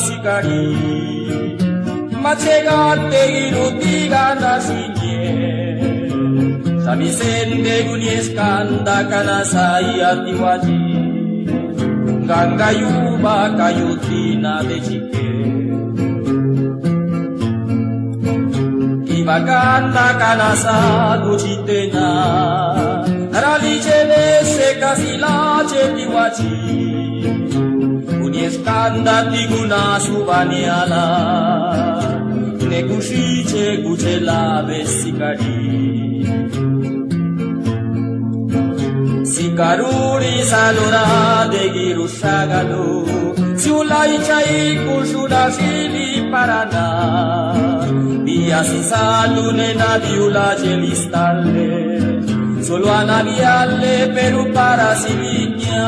sikari Machegatte girudiga nasinye Samisende gunyeskanda kana sayati waji Gangayuba kayutina dechike Kibakanda kana saduchitena Ralichele sekasila chetiwachi Unieskanda tiguna subaniala Nekushiche kuchela besikari Sikaruri salura de girushagalo Siulai chai kushura fili parana Via si salune na viula gelistale Solo a navialle per un parasiligna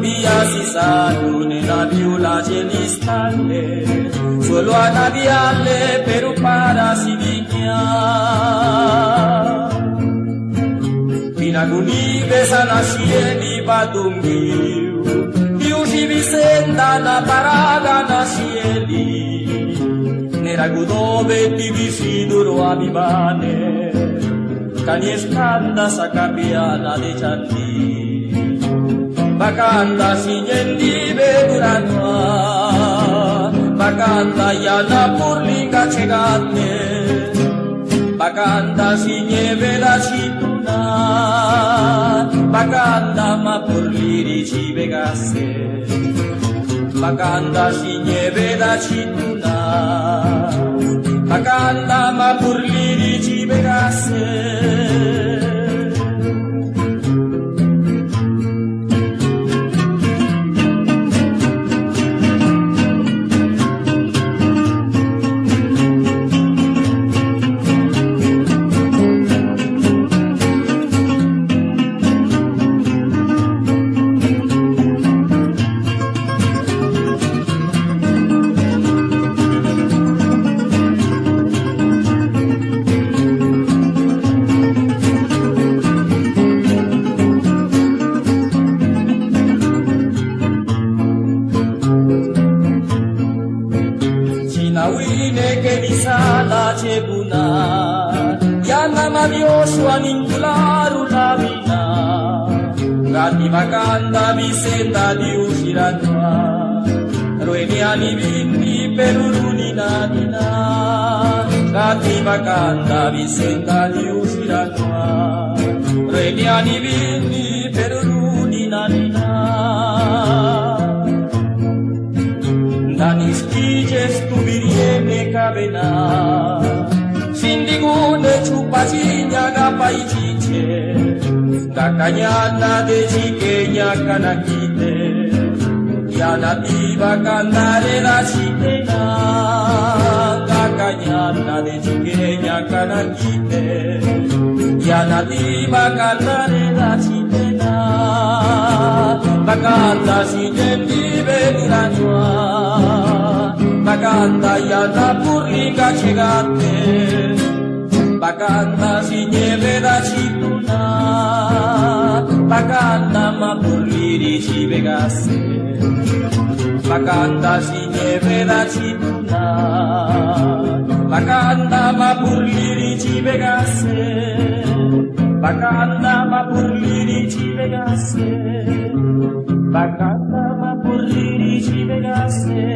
Via si salune na viula gelistale Solo a navialle per un parasiligna Pinagunive sanascieni badungiu Diushi senda na paraga nascieli Neragudove divisiduro abibane Kanieskanda sakapiana de chanti Bakanda sinyendi beduranwa Bakanda yana purlinga cegate Bakanda sinyeve la cituna Bakanda ma purliri civegasse Bakanda sinyeve la cituna Bakanda ma purliri civegasse Cebuna Yana mavioso anincularu la vina Gatti vacanda visenda di usciranua Roeniani vinni per un'uninadina Gatti vacanda visenda di usciranua Roeniani vinni per un'uninadina Dani spige stubiriene cavena Sindigune chupacinya gapaichiche Gakanyana de chikenya kanakite Yana diva cantare la chitena Gakanyana de chikenya kanakite Yana diva cantare la chitena Bakanda sinyendi beduranua Bakanda yana purlinga cegate Bakanda sinyeve da cituna Bakanda ma purliri civegasse Bakanda sinyeve da cituna Bakanda ma purliri civegasse Bakanda ma purliri civegasse Bakanda ma purliri civegasse